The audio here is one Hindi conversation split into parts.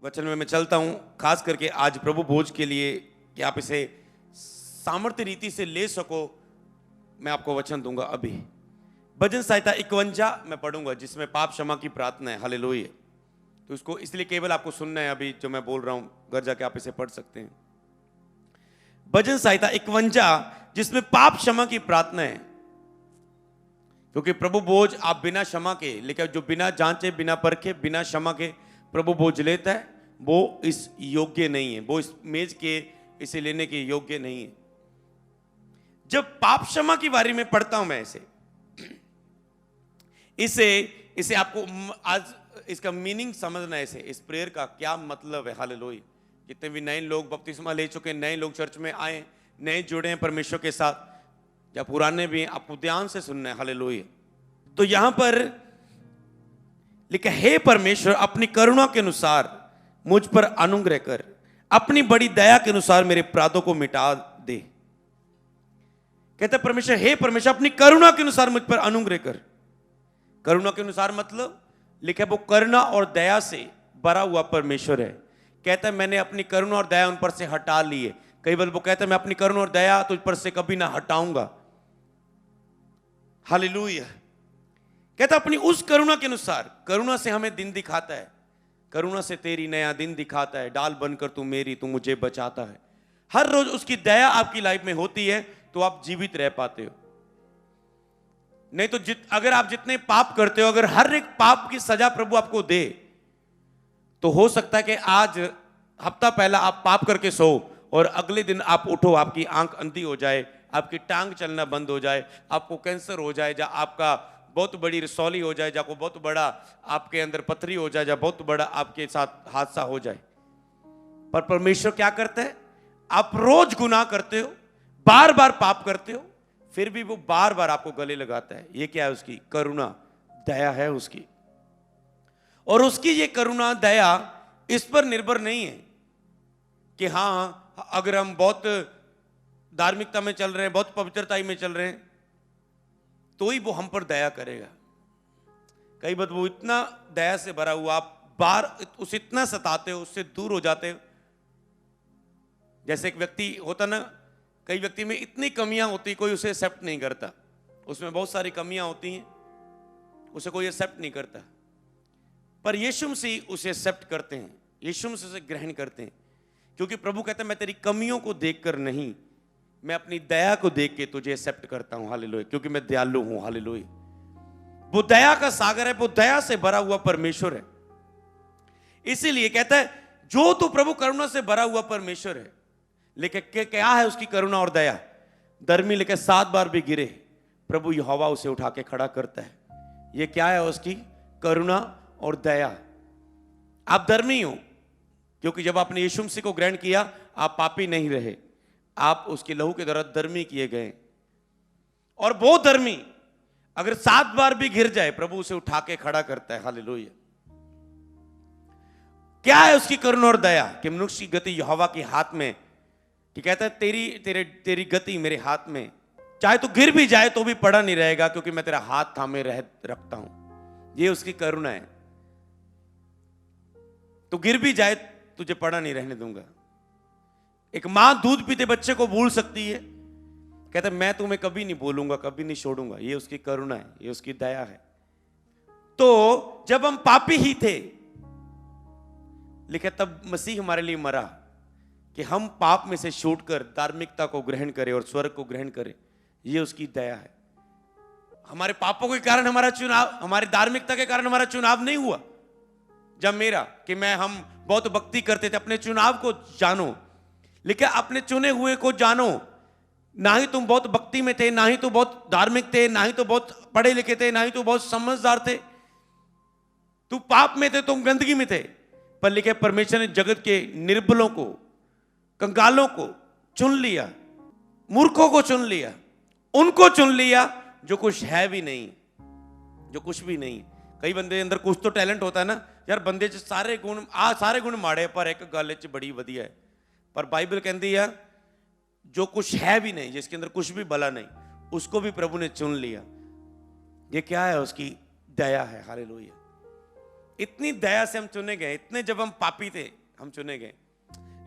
वचन में मैं चलता हूं, खास करके आज प्रभु भोज के लिए कि आप इसे सामर्थ्य रीति से ले सको। मैं आपको वचन दूंगा अभी। भजन संहिता 51 मैं पढ़ूंगा, जिसमें पाप क्षमा की प्रार्थना है। हालेलुया। तो इसको इसलिए केवल आपको सुनना है अभी जो मैं बोल रहा हूं, घर जाके आप इसे पढ़ सकते हैं। भजन संहिता 51 जिसमें पाप क्षमा की प्रार्थना है, क्योंकि प्रभु भोज आप बिना क्षमा के, लेकिन जो बिना जांचे, बिना परखे, बिना क्षमा के प्रभु भोज लेता है, वो इस योग्य नहीं है, वो इस मेज के इसे लेने के योग्य नहीं है। जब पाप क्षमा की बारे में पढ़ता हूं मैं इसे आपको आज इसका मीनिंग समझना है। इस प्रेयर का क्या मतलब है। हालेलुया। जितने भी नए लोग बपतिस्मा ले चुके, नए लोग चर्च में आए, नए जुड़े हैं परमेश्वर के साथ, या पुराने भी, आपको ध्यान से सुनना है। हालेलुया। तो यहां पर लिखा, हे परमेश्वर, अपनी करुणा के अनुसार मुझ पर अनुग्रह कर, अपनी बड़ी दया के अनुसार मेरे अपराधों को मिटा दे। कहते परमेश्वर, हे परमेश्वर, अपनी करुणा के अनुसार मुझ पर अनुग्रह कर। करुणा के अनुसार मतलब लिखा वो करुणा और दया से भरा हुआ परमेश्वर है। कहता है मैंने अपनी करुणा और दया उन पर से हटा ली है। कई बार वो कहता है मैं अपनी करुणा और दया तुझ पर से कभी ना हटाऊंगा। हालेलुया। कहता अपनी उस करुणा के अनुसार, करुणा से हमें दिन दिखाता है, करुणा से तेरी नया दिन दिखाता है। डाल बनकर तू मेरी, तू मुझे बचाता है। हर रोज उसकी दया आपकी लाइफ में होती है तो आप जीवित रह पाते हो। नहीं तो अगर आप जितने पाप करते हो, अगर हर एक पाप की सजा प्रभु आपको दे, तो हो सकता है कि आज हफ्ता पहला आप पाप करके सो और अगले दिन आप उठो, आपकी आंख अंधी हो जाए, आपकी टांग चलना बंद हो जाए, आपको कैंसर हो जाए, या आपका बहुत बड़ी रसौली हो जाए, या कोई बहुत बड़ा आपके अंदर पथरी हो जाए, या बहुत बड़ा आपके साथ हादसा हो जाए। पर परमेश्वर क्या करता है, आप रोज गुनाह करते हो, बार बार पाप करते हो, फिर भी वो बार बार आपको गले लगाता है। ये क्या है? उसकी करुणा, दया है उसकी। और उसकी ये करुणा दया इस पर निर्भर नहीं है कि हाँ अगर हम बहुत धार्मिकता में चल रहे हैं, बहुत पवित्रता में चल रहे हैं, तो ही वो हम पर दया करेगा। कई बार वो इतना दया से भरा हुआ, आप बार उसे इतना सताते हो, उससे दूर हो जाते हो। जैसे एक व्यक्ति होता ना, कई व्यक्ति में इतनी कमियां होती, कोई उसे एक्सेप्ट नहीं करता। उसमें बहुत सारी कमियां होती हैं, उसे कोई एक्सेप्ट नहीं करता। पर यीशु मसीह उसे एक्सेप्ट करते हैं, यीशु मसीह उसे ग्रहण करते हैं, क्योंकि प्रभु कहते हैं मैं तेरी कमियों को देखकर नहीं, मैं अपनी दया को देख के तुझे एक्सेप्ट करता हूं। हालेलुया। क्योंकि मैं दयालु हूं। हालेलुया। वो दया का सागर है, वो दया से भरा हुआ परमेश्वर है। इसीलिए कहता है जो तू प्रभु करुणा से भरा हुआ परमेश्वर है, लेकिन क्या है उसकी करुणा और दया? धर्मी लेके 7 बार भी गिरे, प्रभु यहोवा उसे उठा के खड़ा करता है। ये क्या है? उसकी करुणा और दया। आप धर्मी हो क्योंकि जब आपने यीशु मसीह को ग्रहण किया, आप पापी नहीं रहे, आप उसके लहू के द्वारा धर्मी किए गए। और वो धर्मी अगर 7 बार भी गिर जाए, प्रभु उसे उठा के खड़ा करता है। हालेलुया। क्या है उसकी करुणा और दया? कि मनुष्य की गति यहोवा के हाथ में, कि कहता है तेरी गति मेरे हाथ में, चाहे तू गिर भी जाए तो भी पड़ा नहीं रहेगा, क्योंकि मैं तेरा हाथ थामे रखता हूं। ये उसकी करुणा है। तो गिर भी जाए तुझे पड़ा नहीं रहने दूंगा। एक मां दूध पीते बच्चे को भूल सकती है, कहता मैं तुम्हें कभी नहीं भूलूंगा, कभी नहीं छोड़ूंगा। ये उसकी करुणा है, ये उसकी दया है। तो जब हम पापी ही थे, लिखे तब मसीह हमारे लिए मरा कि हम पाप में से छूटकर धार्मिकता को ग्रहण करें और स्वर्ग को ग्रहण करें। ये उसकी दया है। हमारे पापों के कारण हमारा चुनाव, हमारी धार्मिकता के कारण हमारा चुनाव नहीं हुआ। जब मेरा कि हम बहुत भक्ति करते थे, अपने चुनाव को जानो, लेकिन अपने चुने हुए को जानो। ना ही तुम बहुत भक्ति में थे, ना ही तो बहुत धार्मिक थे, ना ही तो बहुत पढ़े लिखे थे, ना ही तो बहुत समझदार थे। तू पाप में थे, तुम गंदगी में थे, पर लिखे परमेश्वर ने जगत के निर्बलों को, कंगालों को चुन लिया, मूर्खों को चुन लिया, उनको चुन लिया जो कुछ है भी नहीं, जो कुछ भी नहीं। कई बंदे अंदर कुछ तो टैलेंट होता है ना यार, बंदे च सारे गुण माड़े, पर एक गल च बड़ी वधिया है। पर बाइबल कहती है जो कुछ है भी नहीं, जिसके अंदर कुछ भी भला नहीं, उसको भी प्रभु ने चुन लिया। ये क्या है? उसकी दया है। हालेलुया। इतनी दया से हम चुने गए, इतने जब हम पापी थे हम चुने गए,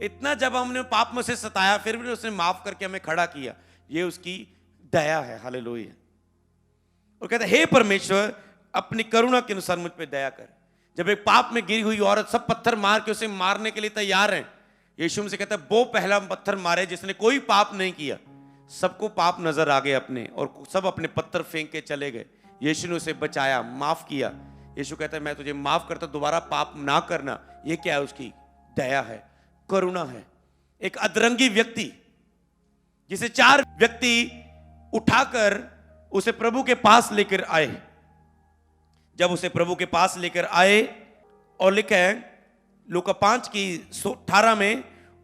इतना जब हमने पाप में से सताया फिर भी उसने माफ करके हमें खड़ा किया, ये उसकी दया है। हालेलुया। और कहता है हे परमेश्वर अपनी करुणा के अनुसार मुझ पे दया कर। जब एक पाप में गिरी हुई औरत सब पत्थर मार के उसे मारने के लिए तैयार हैं, यीशु से कहता है वो पहला पत्थर मारे जिसने कोई पाप नहीं किया। सबको पाप नजर आ गए अपने, और सब अपने पत्थर फेंक के चले गए। यीशु ने उसे बचाया, माफ किया। यीशु कहता है मैं तुझे माफ करता, दोबारा पाप ना करना। ये क्या है? उसकी दया है, करुणा है। एक अधरंगी व्यक्ति जिसे 4 व्यक्ति उठाकर उसे प्रभु के पास लेकर आए। जब उसे प्रभु के पास लेकर आए, और लिखा है लूका 5 की 18 में,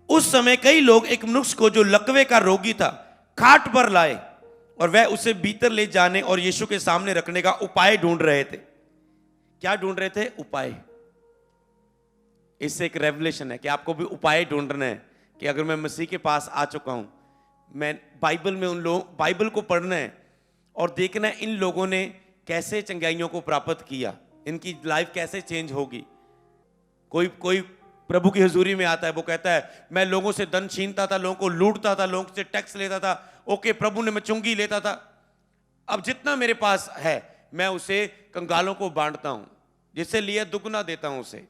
उस समय कई लोग एक मनुष्य को जो लकवे का रोगी था खाट पर लाए, और वह उसे भीतर ले जाने और यीशु के सामने रखने का उपाय ढूंढ रहे थे। क्या ढूंढ रहे थे? उपाय। इससे एक रेवलेशन है कि आपको भी उपाय ढूंढना है कि अगर मैं मसीह के पास आ चुका हूं, मैं बाइबल में उन लोग बाइबल को पढ़ना है और देखना है इन लोगों ने कैसे चंगाइयों को प्राप्त किया, इनकी लाइफ कैसे चेंज होगी। कोई प्रभु की हुजूरी में आता है, वो कहता है मैं लोगों से धन छीनता था, लोगों को लूटता था, लोगों से टैक्स लेता था। ओके, प्रभु ने मैं चुंगी लेता था, अब जितना मेरे पास है मैं उसे कंगालों को बांटता हूं, जिससे लिए दुगना देता हूं उसे।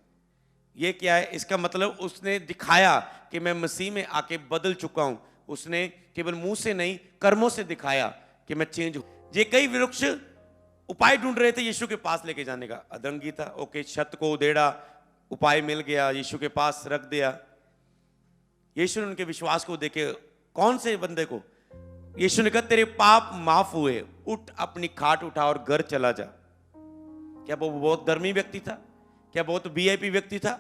ये क्या है? इसका मतलब उसने दिखाया कि मैं मसीह में आके बदल चुका हूं। उसने केवल मुंह से नहीं, कर्मों से दिखाया कि मैं चेंज हूं। ये कई वृक्ष उपाय ढूंढ रहे थे यीशु के पास लेके जाने का। अधरंगी था, ओके, छत को उधेड़ा, उपाय मिल गया, यीशु के पास रख दिया। यीशु ने उनके विश्वास को देखे, कौन से बंदे को? यीशु ने कहा तेरे पाप माफ हुए, उठ अपनी खाट उठा और घर चला जा। क्या वो बहुत धर्मी व्यक्ति था? क्या बहुत वीआईपी व्यक्ति था?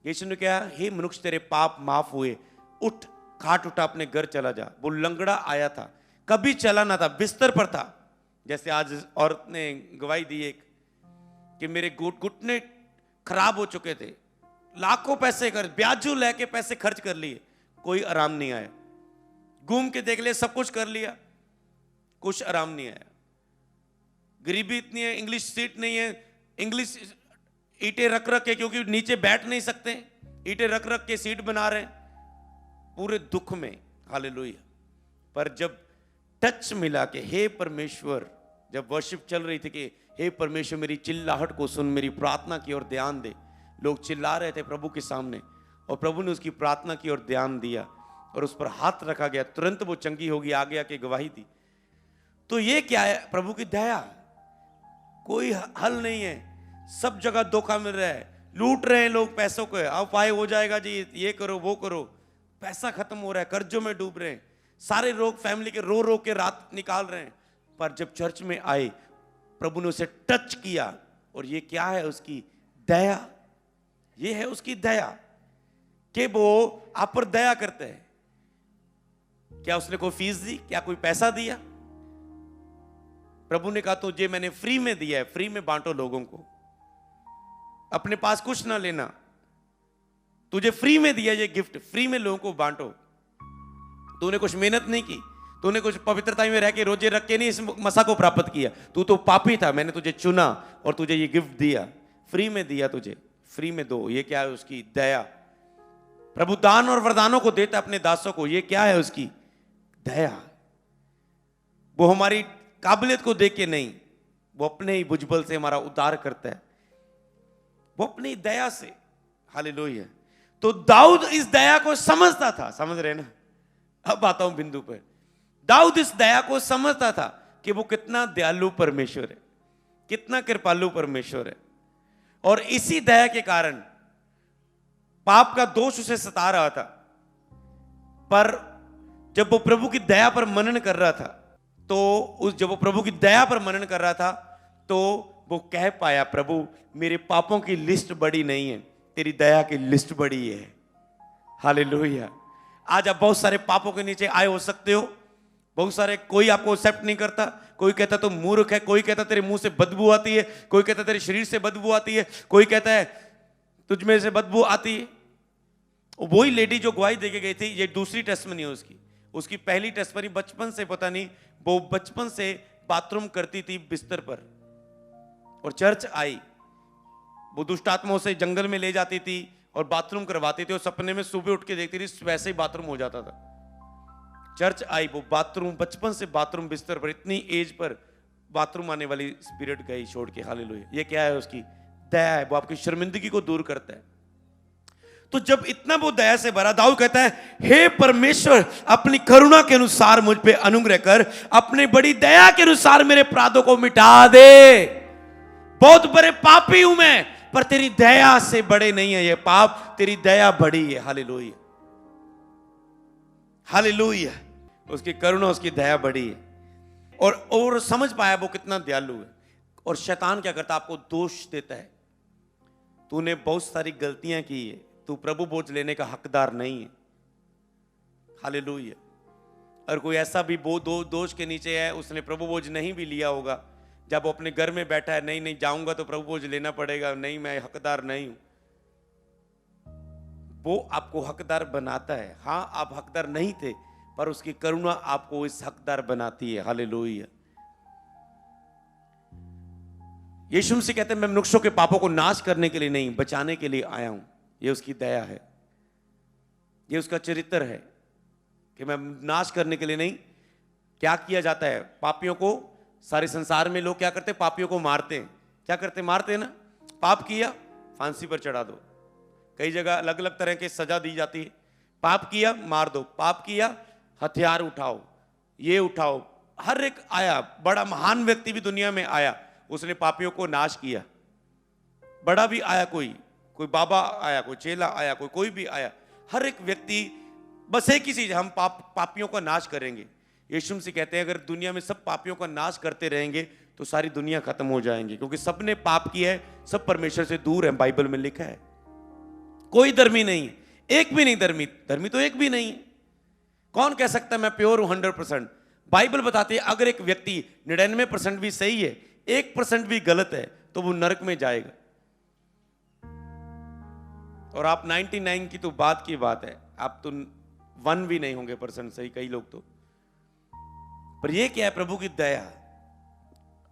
यीशु ने कहा हे मनुष्य तेरे पाप माफ हुए, उठ खाट उठा अपने घर चला जा। वो लंगड़ा आया था, कभी चला ना था, बिस्तर पर था। जैसे आज औरत ने गवाही दी एक कि मेरे घुटने खराब हो चुके थे, लाखों पैसे ब्याजू लेके पैसे खर्च कर लिए, कोई आराम नहीं आया। घूम के देख लिया, सब कुछ कर लिया, कुछ आराम नहीं आया। गरीबी इतनी है, इंग्लिश सीट नहीं है, इंग्लिश ईंटें रख रख के, क्योंकि नीचे बैठ नहीं सकते, ईंटें रख रख के सीट बना रहे, पूरे दुख में। हालेलुया। पर जब टच मिला कि हे परमेश्वर, जब वर्शिप चल रही थी कि हे परमेश्वर मेरी चिल्लाहट को सुन, मेरी प्रार्थना की ओर ध्यान दे। लोग चिल्ला रहे थे प्रभु के सामने, और प्रभु ने उसकी प्रार्थना की ओर ध्यान दिया और उस पर हाथ रखा गया, तुरंत वो चंगी होगी, आगे आके गवाही दी। तो ये क्या है? प्रभु की दया। कोई हल नहीं है, सब जगह धोखा मिल रहा है, लूट रहे हैं लोग पैसों को। अब उपाय हो जाएगा जी, ये करो वो करो, पैसा खत्म हो रहा है, कर्जों में डूब रहे हैं, सारे लोग फैमिली के रो रो के रात निकाल रहे हैं। पर जब चर्च में आए, प्रभु ने उसे टच किया, और ये क्या है? उसकी दया। ये है उसकी दया कि वो आप पर दया करते हैं। क्या उसने कोई फीस दी? क्या कोई पैसा दिया? प्रभु ने कहा तुझे मैंने फ्री में दिया है, फ्री में बांटो लोगों को, अपने पास कुछ ना लेना, तुझे फ्री में दिया ये गिफ्ट, फ्री में लोगों को बांटो। तूने कुछ मेहनत नहीं की, तूने कुछ पवित्रता में रह के रोजे रख के नहीं इस मसा को प्राप्त किया। तू तो पापी था, मैंने तुझे चुना और तुझे ये गिफ्ट दिया, फ्री में दिया, तुझे फ्री में दो। ये क्या है? उसकी दया। प्रभु दान और वरदानों को देता अपने दासों को, ये क्या है? उसकी दया। वो हमारी काबिलियत को देख के नहीं, वो अपने ही भुजबल से हमारा उद्धार करता है, वो अपनी दया से। हालेलुया। तो दाऊद इस दया को समझता था, समझ रहे ना? अब आता हूं बिंदु पर। दाऊद इस दया को समझता था कि वो कितना दयालु परमेश्वर है, कितना कृपालु परमेश्वर है। और इसी दया के कारण पाप का दोष उसे सता रहा था, पर जब वो प्रभु की दया पर मनन कर रहा था, तो जब वो प्रभु की दया पर मनन कर रहा था, तो वो कह पाया प्रभु मेरे पापों की लिस्ट बड़ी नहीं है, तेरी दया की लिस्ट बड़ी है। हालेलुया। आज आप बहुत सारे पापों के नीचे आए हो सकते हो, बहुत सारे, कोई आपको एक्सेप्ट नहीं करता, कोई कहता तो मूर्ख है, कोई कहता तेरे मुंह से बदबू आती है, कोई कहता तेरे शरीर से बदबू आती है, कोई कहता है तुझ में से बदबू आती है। वही लेडी जो गवाही देके गई थी, ये दूसरी टेस्टमनी है उसकी पहली टेस्टमनी बचपन से, पता नहीं वो बचपन से बाथरूम करती थी बिस्तर पर, और चर्च आई, वो दुष्ट आत्माओं से जंगल में ले जाती थी और बाथरूम करवाती थी, और सपने में सुबह उठ के देखती थी वैसे ही बाथरूम हो जाता था। चर्च आई, वो बाथरूम, बचपन से बाथरूम बिस्तर पर, इतनी एज पर बाथरूम आने वाली स्पिरिट गई छोड़ के। हालेलुया। ये क्या है? उसकी दया है, वो आपकी शर्मिंदगी को दूर करता है। तो जब इतना वो दया से भरा, दाऊद कहता है, हे परमेश्वर, अपनी करुणा के अनुसार मुझ पे अनुग्रह कर, अपने बड़ी दया के अनुसार मेरे अपराधों को मिटा दे। बहुत बड़े पापी हूं मैं, पर तेरी दया से बड़े नहीं है ये पाप, तेरी दया बड़ी है। Hallelujah, hallelujah. उसकी करुणा, उसकी दया बड़ी है। और समझ पाया वो कितना दयालु है। और शैतान क्या करता? आपको दोष देता है, तूने बहुत सारी गलतियां की है, तू प्रभु बोझ लेने का हकदार नहीं है। हालेलुया। और कोई ऐसा भी दोष के नीचे है, उसने प्रभु बोझ नहीं भी लिया होगा, जब वो अपने घर में बैठा है, नहीं नहीं जाऊंगा तो प्रभु बोझ लेना पड़ेगा, नहीं मैं हकदार नहीं हूं, वो आपको हकदार बनाता है। हां, आप हकदार नहीं थे, पर उसकी करुणा आपको इस हकदार बनाती है। हालेलुया। यीशु मसीह कहते हैं, मैं मनुष्यों के पापों को नाश करने के लिए नहीं, बचाने के लिए आया हूं। ये उसकी दया है, ये उसका चरित्र है कि मैं नाश करने के लिए नहीं। क्या किया जाता है पापियों को? सारे संसार में लोग क्या करते? पापियों को मारते हैं। क्या करते? मारते हैं ना। पाप किया, फांसी पर चढ़ा दो। कई जगह अलग अलग तरह की सजा दी जाती है। पाप किया, मार दो। पाप किया, हथियार उठाओ, ये उठाओ। हर एक आया, बड़ा महान व्यक्ति भी दुनिया में आया, उसने पापियों को नाश किया। बड़ा भी आया, कोई बाबा आया, कोई चेला आया, कोई भी आया, हर एक व्यक्ति बस एक ही चीज, हम पापियों का नाश करेंगे। यीशु मसीह कहते हैं, अगर दुनिया में सब पापियों का नाश करते रहेंगे तो सारी दुनिया खत्म हो जाएंगी, क्योंकि सबने पाप किया है, सब परमेश्वर से दूर है। बाइबल में लिखा है, कोई धर्मी नहीं है, एक भी नहीं धर्मी। धर्मी तो एक भी नहीं है। कौन कह सकता है मैं प्योर हूं 100%? बाइबल बताती है, अगर एक व्यक्ति 99% भी सही है, 1% भी गलत है, तो वो नरक में जाएगा। और आप 99 की तो बात की बात है, आप तो 1 भी नहीं होंगे % सही, कई लोग तो। पर ये क्या है? प्रभु की दया,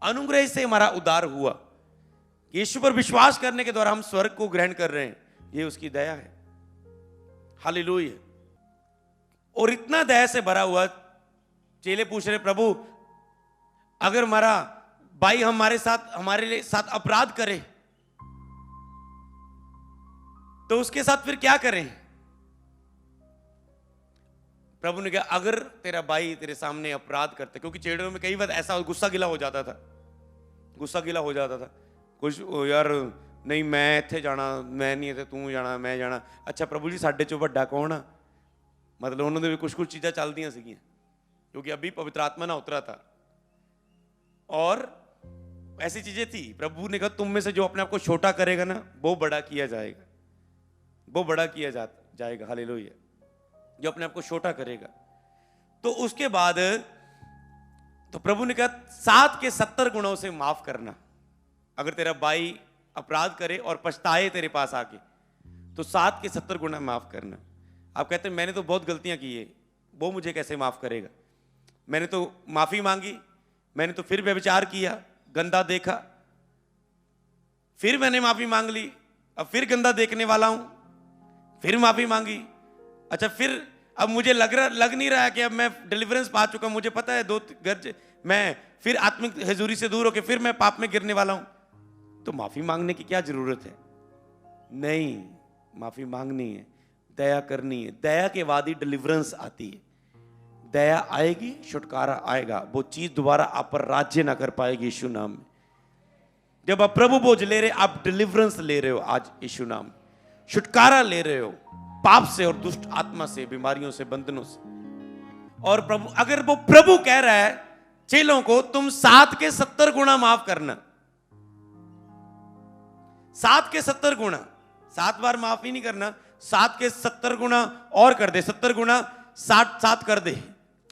अनुग्रह से हमारा उद्धार हुआ। यीशु पर विश्वास करने के द्वारा हम स्वर्ग को ग्रहण कर रहे हैं, ये उसकी दया है। हालेलुया। और इतना दया से भरा हुआ, चेले पूछ रहे, प्रभु अगर हमारा भाई हमारे साथ अपराध करे तो उसके साथ फिर क्या करें? प्रभु ने कहा, अगर तेरा भाई तेरे सामने अपराध करता, क्योंकि चेड़ों में कई बार ऐसा गुस्सा गिला हो जाता था, कुछ यार नहीं मैं इत्थे जाना, मैं नहीं थे, तू जाना, मैं जाना। अच्छा प्रभु जी, साडे चों वड्डा कौन आ? मतलब उन्होंने भी कुछ चीज़ां चलदियां सीगियां, क्योंकि अभी पवित्र आत्मा ना उतरा था और ऐसी चीजें थी। प्रभु ने कहा, तुम में से जो अपने आप को छोटा करेगा ना, वो बड़ा किया जाएगा, वो बड़ा किया जाएगा। हालेलुया। जो अपने आप को छोटा करेगा। तो उसके बाद तो प्रभु ने कहा, 7 के 70 गुणों से माफ करना। अगर तेरा भाई अपराध करे और पछताए तेरे पास आके, तो 7 के 70 गुना माफ करना। आप कहते हैं मैंने तो बहुत गलतियां की है, वो मुझे कैसे माफ करेगा? मैंने तो माफी मांगी, मैंने तो फिर व्यभिचार किया, गंदा देखा, फिर मैंने माफी मांग ली, अब फिर गंदा देखने वाला हूं, फिर माफी मांगी। अच्छा, फिर अब मुझे लग नहीं रहा है कि अब मैं डिलीवरेंस पा चुका, मुझे पता है 2 घर मैं फिर आत्मिक हजूरी से दूर होकर फिर मैं पाप में गिरने वाला हूं, तो माफी मांगने की क्या जरूरत है? नहीं, माफी मांगनी है, दया करनी है। दया के बाद ही डिलीवरेंस आती है। दया आएगी, छुटकारा आएगा, वो चीज दोबारा आप पर राज्य ना कर पाएगी यीशु नाम में। जब आप प्रभु बोझ ले रहे, आप डिलीवरेंस ले रहे हो आज यीशु नाम में, छुटकारा ले रहे हो पाप से और दुष्ट आत्मा से, बीमारियों से, बंधनों से। और प्रभु, अगर वो प्रभु कह रहा है चेलों को, तुम 7 के 70 गुना माफ करना, 7 के 70 गुना, 7 बार माफ ही नहीं करना, 7 के 70 गुना और कर दे, 70 गुना 7 कर दे,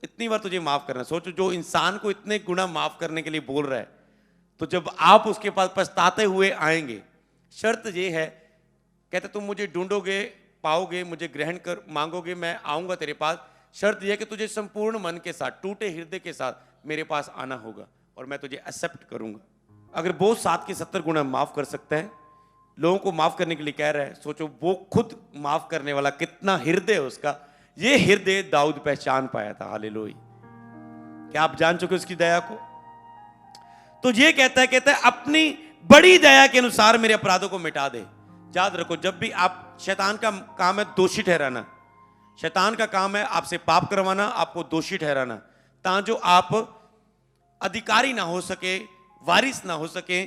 इतनी बार तुझे माफ करना। सोचो, जो इंसान को इतने गुना माफ करने के लिए बोल रहा है, तो जब आप उसके पास पछताते हुए आएंगे, शर्त ये है, कहते तुम मुझे ढूंढोगे पाओगे, मुझे ग्रहण कर मांगोगे, मैं आऊंगा तेरे पास। शर्त यह कि तुझे संपूर्ण मन के साथ, टूटे हृदय के साथ मेरे पास आना होगा और मैं तुझे एक्सेप्ट करूंगा। अगर वो 7 के 70 गुना माफ कर सकता है, लोगों को माफ करने के लिए कह रहा है। सोचो वो खुद माफ करने वाला, कितना हृदय उसका। ये हृदय दाऊद पहचान पाया था। हालेलुया। क्या आप जान चुके उसकी दया को? तो ये कहता है अपनी बड़ी दया के अनुसार मेरे अपराधों को मिटा दे। याद रखो, जब भी आप, शैतान का काम है दोषी ठहराना। शैतान का काम है आपसे पाप करवाना, आपको दोषी ठहराना, ताकि आप अधिकारी ना हो सके, वारिस ना हो सके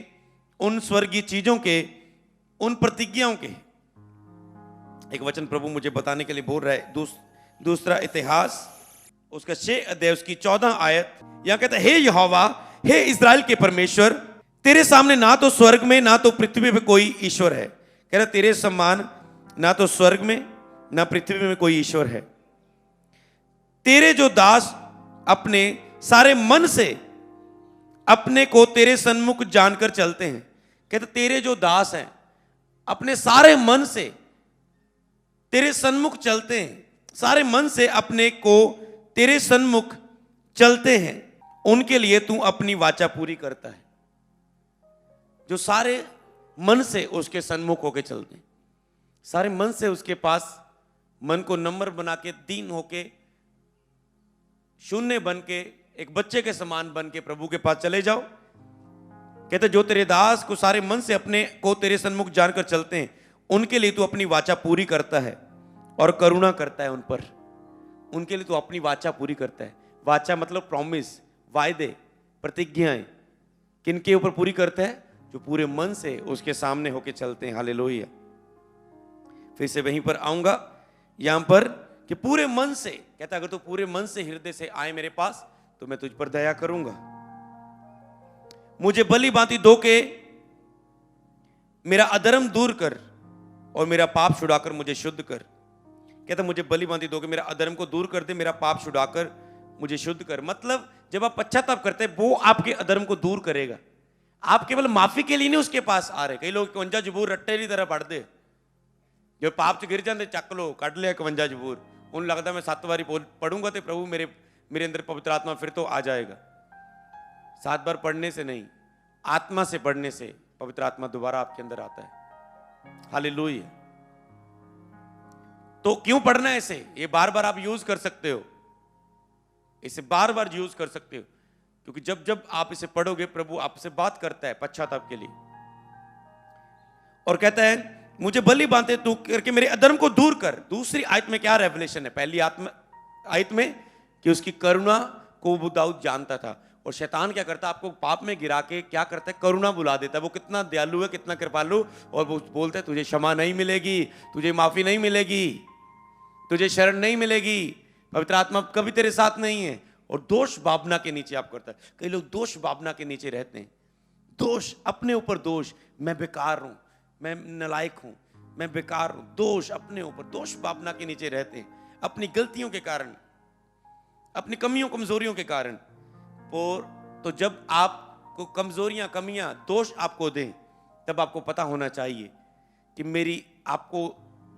उन स्वर्गीय चीजों के, उन प्रतिज्ञाओं के। एक वचन प्रभु मुझे बताने के लिए बोल रहा है, दूसरा इतिहास उसका 6 अध्याय उसकी 14 आयत। यहां कहता है, हे यहोवा, हे इस्राएल के परमेश्वर, तेरे सामने ना तो स्वर्ग में ना तो पृथ्वी पे कोई ईश्वर है। कह रहा तेरे समान ना तो स्वर्ग में ना पृथ्वी में कोई ईश्वर है। तेरे जो दास अपने सारे मन से अपने को तेरे सन्मुख जानकर चलते हैं। कहते तेरे जो दास हैं अपने सारे मन से तेरे सन्मुख चलते हैं, सारे मन से अपने को तेरे सन्मुख चलते हैं, उनके लिए तू अपनी वाचा पूरी करता है। जो सारे मन से उसके सन्मुख होके चलते हैं, सारे मन से उसके पास, मन को नम्र बना के, दीन होके, शून्य बन के, एक बच्चे के समान बन के प्रभु के पास चले जाओ। कहते जो तेरे दास को सारे मन से अपने को तेरे सन्मुख जानकर चलते हैं, उनके लिए तू अपनी वाचा पूरी करता है और करुणा करता है उन पर। उनके लिए तू अपनी वाचा पूरी करता है। वाचा मतलब प्रॉमिस, वायदे, प्रतिज्ञाएं। किनके ऊपर पूरी करता है? जो पूरे मन से उसके सामने होके चलते हैं। हालेलुया। फिर से वहीं पर आऊंगा, यहां पर कि पूरे मन से, कहता अगर तू पूरे मन से, हृदय से आए मेरे पास तो मैं तुझ पर दया करूंगा। मुझे भली भांति धो के मेरा अधर्म दूर कर और मेरा पाप छुड़ाकर मुझे शुद्ध कर। कहता मुझे भली भांति धो के मेरा अधर्म को दूर कर दे, मेरा पाप छुड़ाकर मुझे शुद्ध कर। मतलब जब आप पश्चाताप करते हैं वो आपके अधर्म को दूर करेगा। आप केवल माफी के लिए नहीं उसके पास आ रहे। कई लोग 51 जबूर रट्टे की तरह पढ़ दे, जो पाप च गिर जाते चक लो, कट लिया 51 जबूर, उन लगता मैं 7 बारी पढ़ूंगा तो प्रभु मेरे अंदर पवित्र आत्मा फिर तो आ जाएगा। 7 बार पढ़ने से नहीं, आत्मा से पढ़ने से पवित्र आत्मा दोबारा आपके अंदर आता है। हालेलुया। तो क्यों पढ़ना है इसे? ये बार बार आप यूज कर सकते हो, इसे बार बार यूज कर सकते हो, क्योंकि जब जब आप इसे पढ़ोगे प्रभु आपसे बात करता है पश्चाताप के लिए। और कहता है मुझे भली बातें तू करके मेरे अधर्म को दूर कर। दूसरी आयत में क्या रेवलेशन है? पहली आयत में कि उसकी करुणा को वो दाऊद जानता था, और शैतान क्या करता है? आपको पाप में गिरा के क्या करता है? करुणा बुला देता है। वो कितना दयालु है, कितना कृपालु, और वो बोलता है तुझे क्षमा नहीं मिलेगी, तुझे माफी नहीं मिलेगी, तुझे शरण नहीं मिलेगी, पवित्र आत्मा कभी तेरे साथ नहीं है। और दोष भावना के नीचे आप करता है। कई लोग दोष भावना के नीचे रहते हैं। दोष, अपने ऊपर दोष, मैं बेकार हूं, मैं नालायक हूं, मैं बेकार हूं। दोष अपने ऊपर, दोष भावना के नीचे रहते हैं, अपनी गलतियों के कारण, अपनी कमियों कमजोरियों के कारण। और तो जब आपको कमजोरियां, कमियां, दोष आपको दें, तब आपको पता होना चाहिए कि मेरी, आपको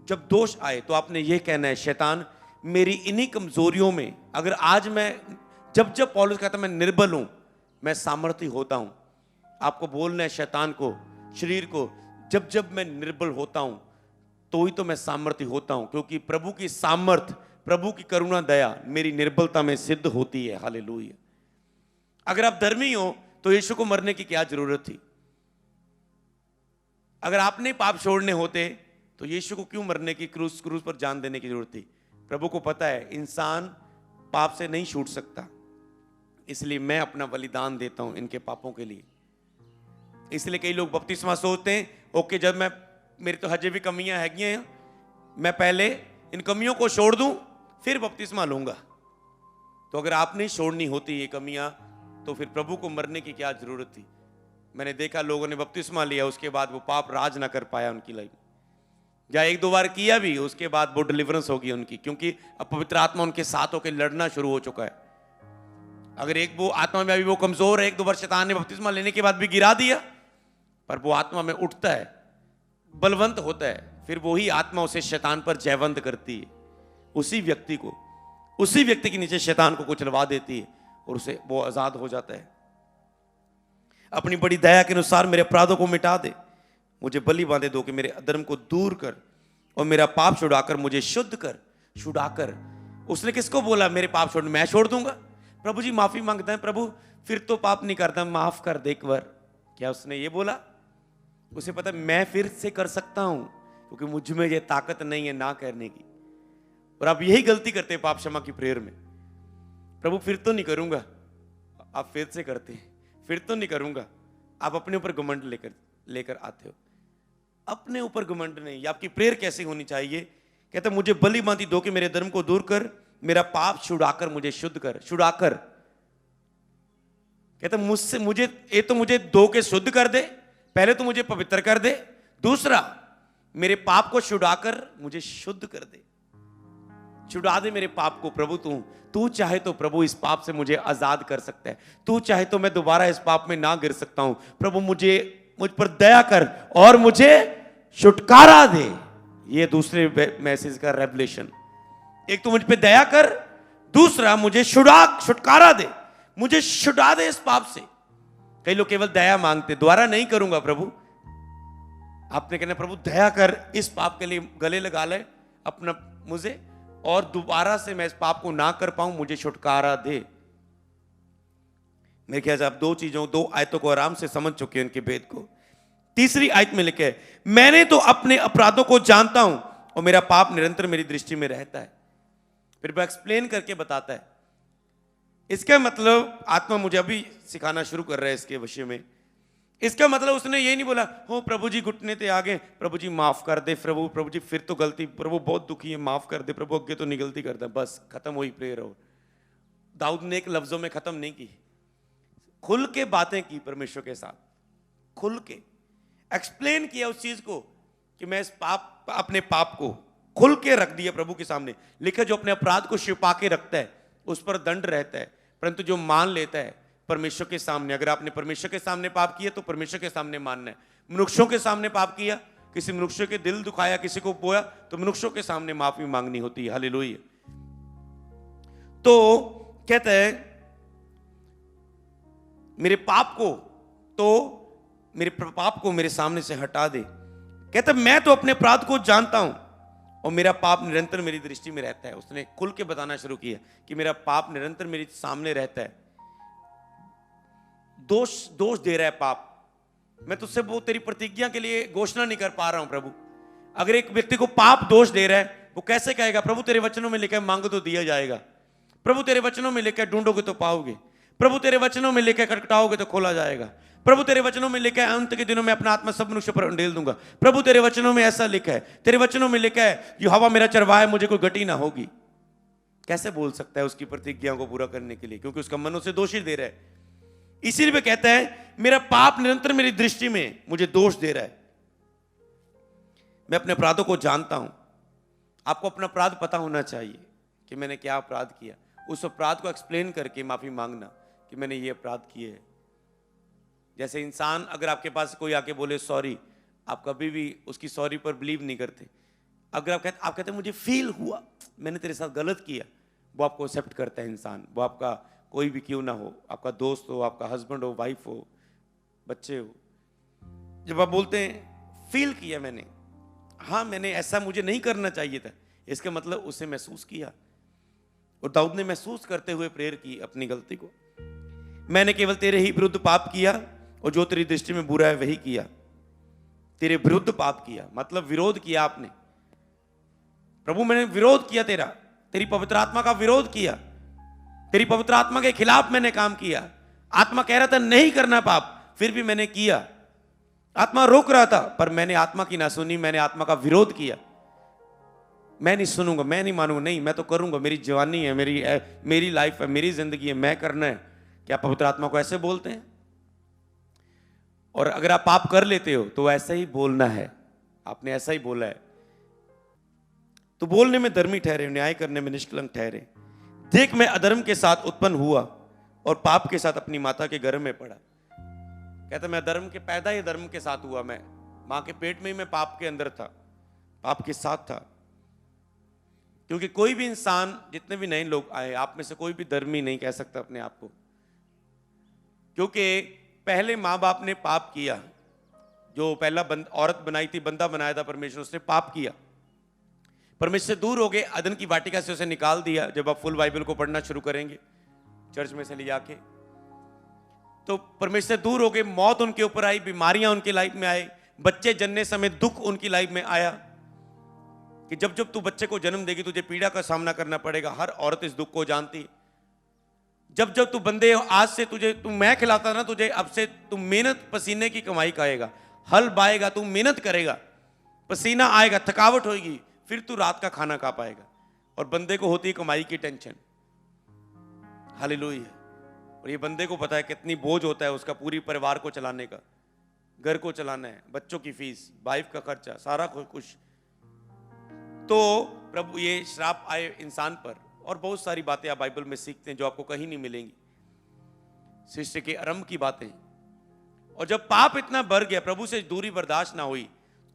जब दोष आए तो आपने यह कहना है शैतान मेरी इन्हीं कमजोरियों में, अगर आज मैं, जब पौलुस कहता मैं निर्बल हूं मैं सामर्थी होता हूं, आपको बोलना है शैतान को, शरीर को, जब मैं निर्बल होता हूं तो ही तो मैं सामर्थी होता हूं, क्योंकि प्रभु की सामर्थ, प्रभु की करुणा, दया मेरी निर्बलता में सिद्ध होती है। हालेलुया। अगर आप धर्मी हो तो यीशु को मरने की क्या जरूरत थी? अगर आपने पाप छोड़ने होते तो यीशु को क्यों मरने की, क्रूस पर जान देने की जरूरत थी? प्रभु को पता है इंसान पाप से नहीं छूट सकता, इसलिए मैं अपना बलिदान देता हूं इनके पापों के लिए। इसलिए कई लोग बपतिस्मा सोचते हैं, ओके जब मैं, मेरी तो हजे भी कमियां हैं, मैं पहले इन कमियों को छोड़ दूं फिर बपतिस्मा लूंगा। तो अगर आपने छोड़नी होती ये कमियां तो फिर प्रभु को मरने की क्या जरूरत थी? मैंने देखा लोगों ने बपतिस्मा लिया, उसके बाद वो पाप राज ना कर पाया उनकी लाइफ में, या 1-2 बार किया भी, उसके बाद वो डिलीवरेंस होगी उनकी, क्योंकि अब पवित्र आत्मा उनके साथ होकर लड़ना शुरू हो चुका है। अगर एक वो आत्मा में अभी वो कमजोर है, 1-2 बार शैतान ने बपतिस्मा लेने के बाद भी गिरा दिया, पर वो आत्मा में उठता है, बलवंत होता है, फिर वही आत्मा उसे शैतान पर जयवंत करती है, उसी व्यक्ति को, उसी व्यक्ति के नीचे शैतान को कुचलवा देती है और उसे वो आजाद हो जाता है। अपनी बड़ी दया के अनुसार मेरे अपराधों को मिटा दे, मुझे बलि बांधे दो कि मेरे अधर्म को दूर कर और मेरा पाप छुड़ाकर मुझे शुद्ध कर। छुड़ाकर, उसने किसको बोला मेरे पाप छोड़? मैं छोड़ दूंगा। प्रभु जी माफी मांगता है, प्रभु फिर तो पाप नहीं करता, माफ कर दे एक बार। क्या उसने ये बोला? उसे पता मैं फिर से कर सकता हूं, क्योंकि मुझ में ये ताकत नहीं है ना करने की। और आप यही गलती करते हैं पाप क्षमा की प्रेयर में। प्रभु फिर तो नहीं करूंगा, आप फिर से करते हैं, फिर तो नहीं करूंगा। आप अपने ऊपर घमंड लेकर आते हो। अपने ऊपर घमंड नहीं। आपकी प्रेयर कैसी होनी चाहिए? कहता मुझे बलि बांधी दो कि मेरे धर्म को दूर कर, मेरा पाप छुड़ाकर मुझे शुद्ध कर। छुड़ाकर, कहता मुझसे मुझे दो के शुद्ध कर दे। पहले तो मुझे पवित्र कर दे, दूसरा मेरे पाप को छुड़ाकर मुझे शुद्ध कर दे। छुड़ा दे मेरे पाप को प्रभु। तू चाहे तो प्रभु इस पाप से मुझे आजाद कर सकता है। तू चाहे तो मैं दोबारा इस पाप में ना गिर सकता हूं। प्रभु मुझ पर दया कर और मुझे छुटकारा दे। ये दूसरे मैसेज का रेवलेशन। एक तो मुझ पे दया कर, दूसरा मुझे छुटकारा दे, मुझे छुड़ा दे इस पाप से। कई लोग केवल दया मांगते, दोबारा नहीं करूंगा प्रभु। आपने कहना प्रभु दया कर, इस पाप के लिए गले लगा ले अपना मुझे, और दोबारा से मैं इस पाप को ना कर पाऊं, मुझे छुटकारा दे। मेरे ख्याल से आप दो आयतों को आराम से समझ चुके हैं, उनके भेद को। तीसरी आयत में लिखे है, मैंने तो अपने अपराधों को जानता हूं और मेरा पाप निरंतर मेरी दृष्टि में रहता है। फिर वो एक्सप्लेन करके बताता है। इसका मतलब आत्मा मुझे अभी सिखाना शुरू कर रहा है इसके विषय में। इसका मतलब उसने ये नहीं बोला हो प्रभु जी घुटने ते आगे, प्रभु जी माफ कर दे प्रभु जी फिर तो गलती, प्रभु बहुत दुखी है माफ कर दे प्रभु, अगे तो नहीं गलती करता, बस खत्म हुई प्रेयर। हो दाऊद ने एक लफ्जों में खत्म नहीं की, खुल के बातें की परमेश्वर के साथ, खुल के एक्सप्लेन किया उस चीज को कि मैं इस अपने पाप को खुल के रख दिया प्रभु के सामने। लिखा जो अपने अपराध को छिपा के रखता है उस पर दंड रहता है, परंतु जो मान लेता है परमेश्वर के सामने, अगर आपने परमेश्वर के सामने पाप किया तो परमेश्वर के सामने मानना है। मनुष्यों के सामने पाप किया, किसी मनुष्य के दिल दुखाया, किसी को बोया, तो मनुष्यों के सामने माफी मांगनी होती है। हालेलुया। तो कहता है मेरे पाप को मेरे सामने से हटा दे। कहता मैं तो अपने अपराध को जानता हूं और मेरा पाप निरंतर मेरी दृष्टि में रहता है। उसने खुल के बताना शुरू किया कि मेरा पाप निरंतर मेरे सामने रहता है। दोष दे रहा है पाप। मैं तुझसे वो तेरी प्रतिज्ञा के लिए घोषणा नहीं कर पा रहा हूं प्रभु। अगर एक व्यक्ति को पाप दोष दे रहा है, वो कैसे कहेगा प्रभु तेरे वचनों में लिखा है मांगो तो दिया जाएगा, प्रभु तेरे वचनों में लिखा है ढूंढोगे तो पाओगे, प्रभु तेरे वचनों में लिखा है खटखटाओगे तो खोला जाएगा, प्रभु तेरे वचनों में लिखा है अंत के दिनों में अपना आत्मा सब मनुष्य पर उंडेल दूंगा, प्रभु तेरे वचनों में ऐसा लिखा है, तेरे वचनों में लिखा है यहोवा मेरा चरवाहा है मुझे कोई गटी ना होगी। कैसे बोल सकता है उसकी प्रतिज्ञा को पूरा करने के लिए? क्योंकि उसका मन उसे दोषी दे रहा है। इसीलिए वह कहता है मेरा पाप निरंतर मेरी दृष्टि में मुझे दोष दे रहा है। मैं अपने अपराधों को जानता हूं। आपको अपना अपराध पता होना चाहिए कि मैंने क्या अपराध किया, उस अपराध को एक्सप्लेन करके माफी मांगना कि मैंने ये अपराध किए है। जैसे इंसान अगर आपके पास कोई आके बोले सॉरी, आप कभी भी उसकी सॉरी पर बिलीव नहीं करते। अगर आप कहते मुझे फील हुआ मैंने तेरे साथ गलत किया, वो आपको एक्सेप्ट करता है इंसान। वो आपका कोई भी क्यों ना हो, आपका दोस्त हो, आपका हस्बैंड हो, वाइफ हो, बच्चे हो, जब आप बोलते हैं फील किया मैंने, हाँ मैंने ऐसा मुझे नहीं करना चाहिए था, इसका मतलब उसे महसूस किया। और दाऊद ने महसूस करते हुए प्रेयर की अपनी गलती को। मैंने केवल तेरे ही विरुद्ध पाप किया और जो तेरी दृष्टि में बुरा है वही किया। तेरे विरुद्ध पाप किया मतलब विरोध किया आपने। प्रभु मैंने विरोध किया तेरा, तेरी पवित्र आत्मा का विरोध किया, तेरी पवित्र आत्मा के खिलाफ मैंने काम किया। आत्मा कह रहा था नहीं करना पाप, फिर भी मैंने किया। आत्मा रोक रहा था पर मैंने आत्मा की ना सुनी, मैंने आत्मा का विरोध किया। मैं नहीं सुनूंगा, मैं नहीं मानूंगा, नहीं मैं तो करूंगा, मेरी जवानी है, मेरी लाइफ है, मेरी जिंदगी है, मैं करना है। क्या पवित्र आत्मा को ऐसे बोलते हैं? और अगर आप पाप कर लेते हो तो ऐसा ही बोलना है, आपने ऐसा ही बोला है तो बोलने में धर्मी ठहरे, न्याय करने में निष्कलंक ठहरे। देख मैं अधर्म के साथ उत्पन्न हुआ और पाप के साथ अपनी माता के गर्भ में पड़ा। कहता मैं अधर्म के पैदा ही धर्म के साथ हुआ, मैं मां के पेट में ही मैं पाप के अंदर था, पाप के साथ था। क्योंकि कोई भी इंसान, जितने भी नए लोग आए, आप में से कोई भी धर्मी नहीं कह सकता अपने आप को, क्योंकि पहले मां बाप ने पाप किया, जो पहला औरत बनाई थी, बंदा बनाया था परमेश्वर, उसने पाप किया, परमेश्वर से दूर हो गए, अदन की वाटिका से उसे निकाल दिया। जब आप फुल बाइबल को पढ़ना शुरू करेंगे चर्च में से ले जाके, तो परमेश्वर से दूर हो गए, मौत उनके ऊपर आई, बीमारियां उनकी लाइफ में आए, बच्चे जन्ने समय दुख उनकी लाइफ में आया कि जब जब तू बच्चे को जन्म देगी तुझे पीड़ा का सामना करना पड़ेगा। हर औरत इस दुख को जानती है। जब जब तू बंदे आज से तुझे, तू मैं खिलाता ना तुझे, अब से तू मेहनत पसीने की कमाई खाएगा, हल बाएगा, तू मेहनत करेगा, पसीना आएगा, थकावट होगी, फिर तू रात का खाना खा पाएगा। और बंदे को होती है कमाई की टेंशन। हालेलुया। और ये बंदे को पता है कितनी बोझ होता है उसका, पूरी परिवार को चलाने का, घर को चलाना है, बच्चों की फीस, वाइफ का खर्चा, सारा कुछ। तो प्रभु ये श्राप आए इंसान पर। और बहुत सारी बातें आप बाइबल में सीखते हैं जो आपको कहीं नहीं मिलेंगी, सृष्टि के आरंभ की बातें। और जब पाप इतना बढ़ गया, प्रभु से दूरी बर्दाश्त ना हुई,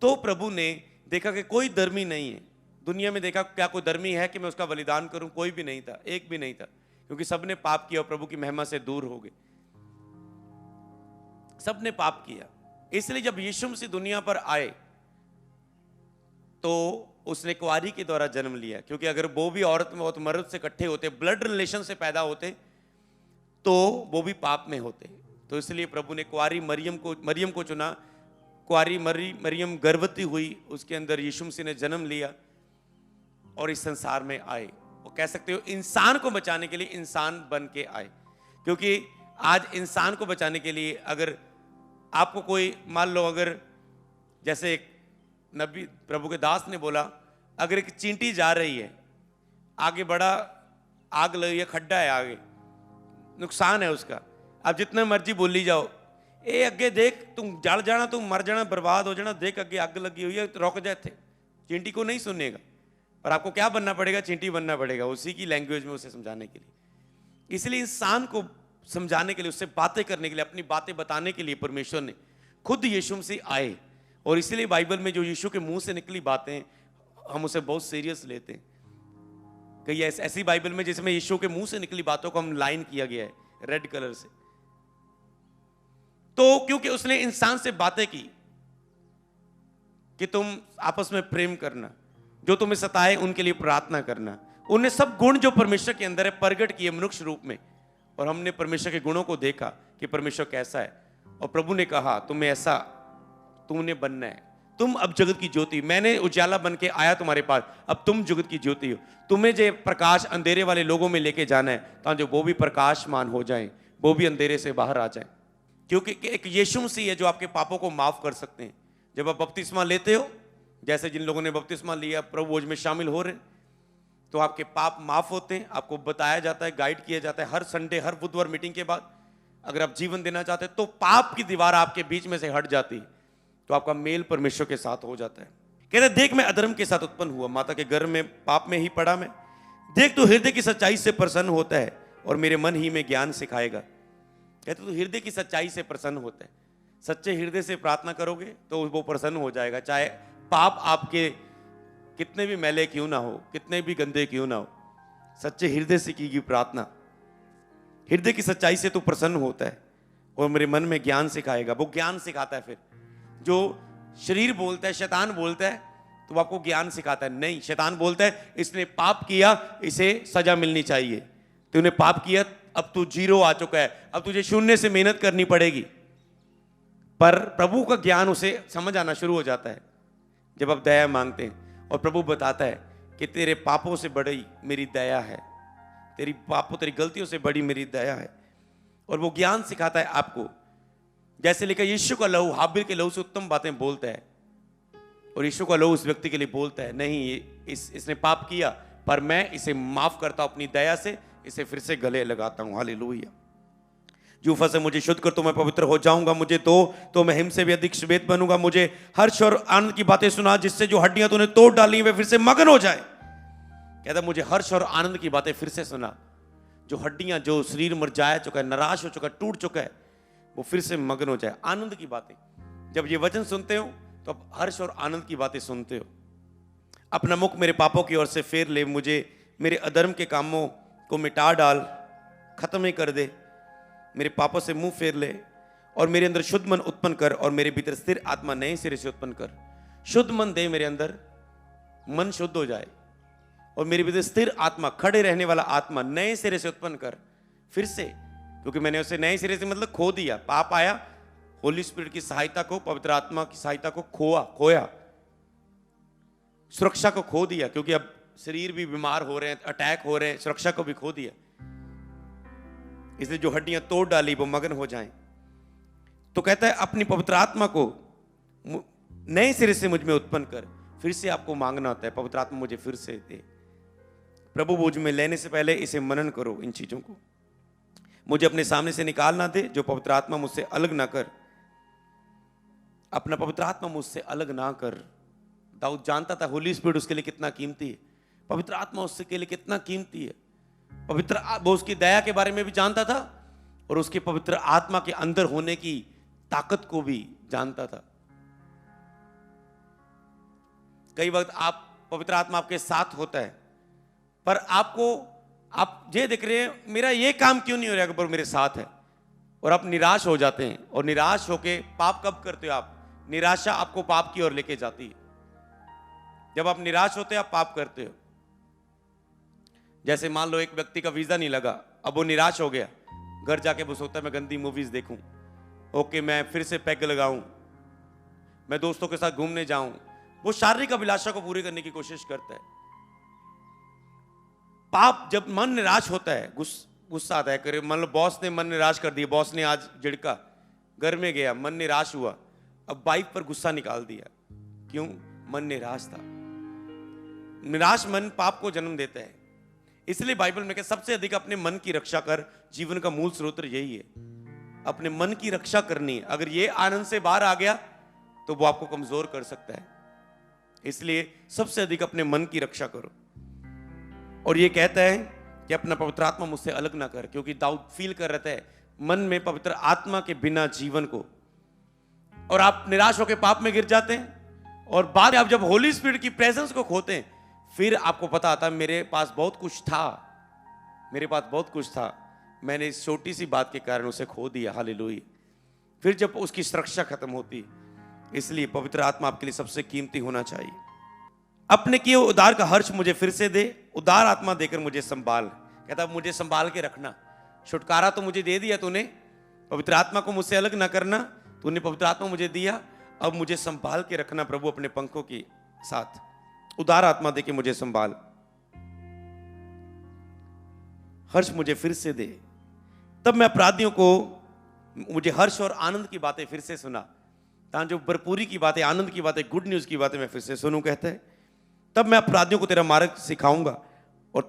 तो प्रभु ने देखा कि कोई धर्मी नहीं है दुनिया में। देखा क्या कोई धर्मी है कि मैं उसका बलिदान करूं? कोई भी नहीं था, एक भी नहीं था, क्योंकि सबने पाप किया और प्रभु की महिमा से दूर हो गए। सबने पाप किया। इसलिए जब यीशु मसीह दुनिया पर आए तो उसने कुंवारी के द्वारा जन्म लिया, क्योंकि अगर वो भी औरत में होते, मर्द से इकट्ठे होते, ब्लड रिलेशन से पैदा होते, तो वो भी पाप में होते। तो इसलिए प्रभु ने कुंवारी मरियम को चुना। कुंवारी मरियम गर्भवती हुई, उसके अंदर यीशु मसीह ने जन्म लिया और इस संसार में आए। वो कह सकते हो इंसान को बचाने के लिए इंसान बन के आए। क्योंकि आज इंसान को बचाने के लिए अगर आपको कोई, मान लो अगर जैसे एक नबी प्रभु के दास ने बोला, अगर एक चींटी जा रही है, आगे बड़ा आग लगी है, खड्डा है आगे, नुकसान है उसका, आप जितना मर्जी बोली जाओ, ए अगे देख, तुम जल जाना, तुम मर जाना, बर्बाद हो जाना, देख अगे आग लगी हुई है, तो रुक जाए थे। चींटी को नहीं सुनेगा, पर आपको क्या बनना पड़ेगा? चींटी बनना पड़ेगा, उसी की लैंग्वेज में उसे समझाने के लिए। इसलिए इंसान को समझाने के लिए, उससे बातें करने के लिए, अपनी बातें बताने के लिए परमेश्वर ने खुद यीशु मसीह आए। और इसीलिए बाइबल में जो यीशु के मुंह से निकली बातें, हम उसे बहुत सीरियस लेते हैं। कई ऐसी बाइबल में जिसमें यीशु के मुंह से निकली बातों को हम लाइन किया गया है रेड कलर से। तो क्योंकि उसने इंसान से बातें की कि तुम आपस में प्रेम करना, जो तुम्हें सताए उनके लिए प्रार्थना करना। उन्हें सब गुण जो परमेश्वर के अंदर है प्रगट किए मनुष्य रूप में, और हमने परमेश्वर के गुणों को देखा कि परमेश्वर कैसा है। और प्रभु ने कहा तुम्हें ऐसा, तुमने बनना है, तुम अब जगत की ज्योति, मैंने उजाला बन के आया तुम्हारे पास, अब तुम जगत की ज्योति हो। तुम्हें जो प्रकाश अंधेरे वाले लोगों में लेके जाना है, ताकि वो भी प्रकाशमान हो जाएं, वो भी अंधेरे से बाहर आ जाएं। क्योंकि एक यीशु मसीह है जो आपके पापों को माफ कर सकते हैं। जब आप बपतिस्मा लेते हो, जैसे जिन लोगों ने बपतिस्मा लिया, प्रभु भोज में शामिल हो रहे, तो आपके पाप माफ होते हैं। आपको बताया जाता है, गाइड किया जाता है हर संडे, हर बुधवार मीटिंग के बाद। अगर आप जीवन देना चाहते हैं तो पाप की दीवार आपके बीच में से हट जाती है, तो आपका मेल परमेश्वर के साथ हो जाता है। कहते देख मैं अधर्म के साथ उत्पन्न हुआ, माता के गर्भ में पाप में ही पड़ा मैं। देख तू हृदय की सच्चाई से प्रसन्न होता है और मेरे मन ही में ज्ञान सिखाएगा। कहते तू हृदय की सच्चाई से प्रसन्न होता है। सच्चे हृदय से प्रार्थना करोगे तो वो प्रसन्न हो जाएगा, चाहे पाप आपके कितने भी मैले क्यों ना हो, कितने भी गंदे क्यों ना हो। सच्चे हृदय से की गई प्रार्थना, हृदय की सच्चाई से तू प्रसन्न होता है और मेरे मन में ज्ञान सिखाएगा। वो ज्ञान सिखाता है। फिर जो शरीर बोलता है, शैतान बोलता है, तो वो आपको ज्ञान सिखाता है। नहीं, शैतान बोलता है इसने पाप किया, इसे सजा मिलनी चाहिए। तूने पाप किया, अब तू जीरो आ चुका है, अब तुझे शून्य से मेहनत करनी पड़ेगी। पर प्रभु का ज्ञान उसे समझ आना शुरू हो जाता है जब आप दया मांगते हैं, और प्रभु बताता है कि तेरे पापों से बड़ी मेरी दया है, तेरी पापों, तेरी गलतियों से बड़ी मेरी दया है। और वो ज्ञान सिखाता है आपको। जैसे लिखा, यीशु का लहू हाबिल के लहू से उत्तम बातें बोलता है, और यीशु का लहू उस व्यक्ति के लिए बोलता है नहीं, इसने पाप किया, पर मैं इसे माफ करता हूं अपनी दया से, इसे फिर से गले लगाता हूं। हालेलुया। जूफा से मुझे शुद्ध कर तो मैं पवित्र हो जाऊंगा, मुझे तो मैं हिम से भी अधिक श्वेत बनूंगा। मुझे हर्ष और आनंद की बातें सुना, जिससे जो हड्डियां तूने तोड़ डाली वे फिर से मगन हो जाए। कहता मुझे हर्ष और आनंद की बातें फिर से सुना। जो हड्डियां, जो शरीर मुरझाया चुका है, निराश हो चुका है, टूट चुका है, वो फिर से मगन हो जाए। आनंद की बातें, जब ये वचन सुनते हो तो आप हर्ष और आनंद की बातें सुनते हो। अपना मुख मेरे पापों की ओर से फेर ले, मुझे मेरे अधर्म के कामों को मिटा डाल, खत्म ही कर दे, मेरे पापों से मुंह फेर ले। और मेरे अंदर शुद्ध मन उत्पन्न कर और मेरे भीतर स्थिर आत्मा नए सिरे से उत्पन्न कर। शुद्ध मन दे मेरे अंदर, मन शुद्ध हो जाए और मेरे भीतर स्थिर आत्मा, खड़े रहने वाला आत्मा नए सिरे से उत्पन्न कर फिर से, क्योंकि मैंने उसे नए सिरे से मतलब खो दिया। पाप आया, होली स्पिरिट की सहायता को, पवित्र आत्मा की सहायता को खोया, सुरक्षा को खो दिया, क्योंकि अब शरीर भी बीमार हो रहे हैं, अटैक हो रहे हैं, सुरक्षा को भी खो दिया। इसलिए जो हड्डियां तोड़ डाली वो मगन हो जाएं। तो कहता है अपनी पवित्र आत्मा को नए सिरे से मुझ में उत्पन्न कर। फिर से आपको मांगना होता है, पवित्र आत्मा मुझे फिर से दे। प्रभु मुझ में लेने से पहले इसे मनन करो, इन चीजों को मुझे अपने सामने से निकाल ना दे। जो पवित्र आत्मा मुझसे अलग ना कर, अपना पवित्र आत्मा मुझसे अलग ना कर। दाऊद जानता था होली स्पिरिट उसके लिए कितना कीमती है, पवित्र आत्मा उसके लिए कितना कीमती है। वो उसकी दया के बारे में भी जानता था और उसके पवित्र आत्मा के अंदर होने की ताकत को भी जानता था। कई वक्त आप पवित्र आत्मा आपके साथ होता है, पर आप ये देख रहे हैं मेरा ये काम क्यों नहीं हो रहा अगर मेरे साथ है, और आप निराश हो जाते हैं। और निराश होके पाप कब करते हो आप? निराशा आपको पाप की ओर लेके जाती है। जब आप निराश होते हैं आप पाप करते हो। जैसे मान लो एक व्यक्ति का वीजा नहीं लगा, अब वो निराश हो गया, घर जाके वो सोचता है मैं गंदी मूवीज देखूं, ओके मैं फिर से पैग लगाऊं, मैं दोस्तों के साथ घूमने जाऊं। वो शारीरिक अभिलाषा को पूरी करने की कोशिश करता है। पाप, जब मन निराश होता है, गुस्सा आता है, करे मान लो बॉस ने मन निराश कर दिया, बॉस ने आज झिड़का, घर में गया, मन निराश हुआ, अब वाइफ पर गुस्सा निकाल दिया। क्यों? मन निराश था। निराश मन पाप को जन्म देता है। इसलिए बाइबल में कहता सबसे अधिक अपने मन की रक्षा कर। जीवन का मूल स्रोत यही है, अपने मन की रक्षा करनी है। अगर ये आनंद से बाहर आ गया तो वो आपको कमजोर कर सकता है। इसलिए सबसे अधिक अपने मन की रक्षा करो। और ये कहता है कि अपना पवित्र आत्मा मुझसे अलग ना कर, क्योंकि दाऊद फील कर रहता है मन में पवित्र आत्मा के बिना जीवन को। और आप निराश होकर पाप में गिर जाते हैं और बाद में आप जब होली स्पिरिट की प्रेजेंस को खोते हैं, फिर आपको पता आता है मेरे पास बहुत कुछ था, मेरे पास बहुत कुछ था, मैंने इस छोटी सी बात के कारण उसे खो दिया। हालेलुया। फिर जब उसकी सुरक्षा खत्म होती, इसलिए पवित्र आत्मा आपके लिए सबसे कीमती होना चाहिए। अपने किए उद्धार का हर्ष मुझे फिर से दे, उदार आत्मा देकर मुझे संभाल। कहता मुझे संभाल के रखना। छुटकारा तो मुझे दे दिया तूने, पवित्र आत्मा को मुझसे अलग ना करना, तूने पवित्र आत्मा मुझे दिया, अब मुझे संभाल के रखना प्रभु अपने पंखों के साथ। उदार आत्मा देके मुझे संभाल, हर्ष मुझे फिर से दे। तब मैं अपराधियों को मुझे हर्ष और आनंद की बातें फिर से सुना, ताकि जो भरपूरी की बातें, आनंद की बातें, गुड न्यूज की बातें मैं फिर से सुनूं। कहता है तब मैं अपराधियों को तेरा मार्ग सिखाऊंगा और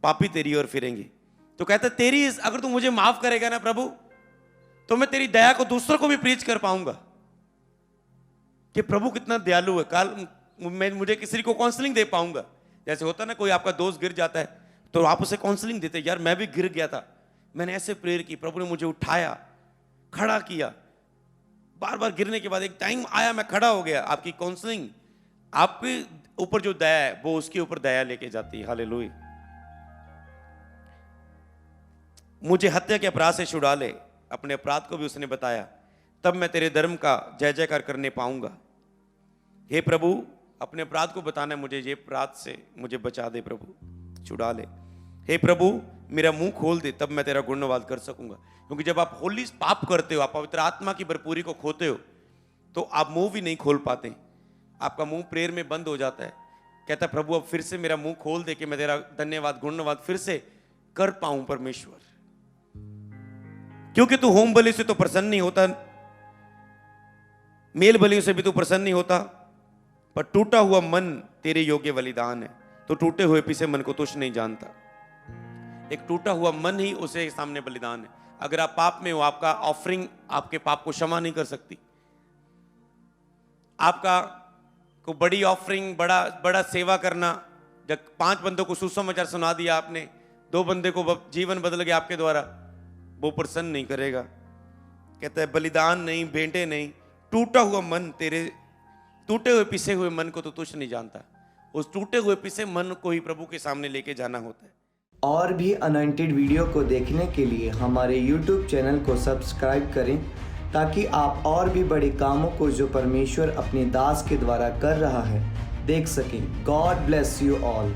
पापी तेरी ओर फिरेंगे। तो कहता है तेरी अगर तू मुझे माफ करेगा ना प्रभु, तो मैं तेरी दया को दूसरों को भी प्रीच कर पाऊंगा कि प्रभु कितना दयालु है। कल मैं मुझे किसी को काउंसलिंग दे पाऊंगा। जैसे होता ना कोई आपका दोस्त गिर जाता है तो आप उसे काउंसलिंग देते, यार मैं भी गिर गया था, मैंने ऐसे प्रेयर की, प्रभु ने मुझे उठाया, खड़ा किया। बार बार गिरने के बाद एक टाइम आया मैं खड़ा हो गया। आपकी काउंसलिंग आपके ऊपर जो दया है वो उसके ऊपर दया लेके जाती है। हालेलुया। मुझे हत्या के अपराध से छुड़ा ले, अपने अपराध को भी उसने बताया, तब मैं तेरे धर्म का जय जयकार करने पाऊंगा। हे प्रभु अपने अपराध को बताना है मुझे, ये अपराध से मुझे बचा दे प्रभु, छुड़ा ले। हे प्रभु मेरा मुंह खोल दे, तब मैं तेरा गुणवाद कर सकूंगा। क्योंकि जब आप होली पाप करते हो, आप पवित्र आत्मा की भरपूरी को खोते हो, तो आप मुंह भी नहीं खोल पाते, आपका मुंह प्रेयर में बंद हो जाता है। कहता प्रभु अब फिर से मेरा मुंह खोल दे कि मैं तेरा धन्यवाद गुणवाद फिर से कर पाऊं परमेश्वर। क्योंकि तू होम बलि से तो प्रसन्न नहीं होता, मेल बलियों से भी तू प्रसन्न नहीं होता, पर टूटा हुआ मन तेरे योग्य बलिदान है। तो टूटे हुए पिसे मन को तुच्छ नहीं जानता। एक टूटा हुआ मन ही उसे सामने बलिदान है। अगर आप पाप में हो, आपका ऑफरिंग आपके पाप को क्षमा नहीं कर सकती। आपका को बड़ी ऑफरिंग, बड़ा सेवा करना, जब 5 बंदों को सुसमाचार सुना दिया आपने, 2 बंदे को जीवन बदल गया आपके द्वारा, वो प्रसन्न नहीं करेगा। कहता है बलिदान नहीं, भेंटे नहीं, टूटा हुआ मन, तेरे टूटे हुए पिसे हुए मन को तो तुच्छ नहीं जानता। उस टूटे हुए पिसे मन को ही प्रभु के सामने लेके जाना होता है। और भी अनॉइंटेड वीडियो को देखने के लिए हमारे YouTube चैनल को सब्सक्राइब करें, ताकि आप और भी बड़े कामों को जो परमेश्वर अपने दास के द्वारा कर रहा है देख सकें। God bless you all.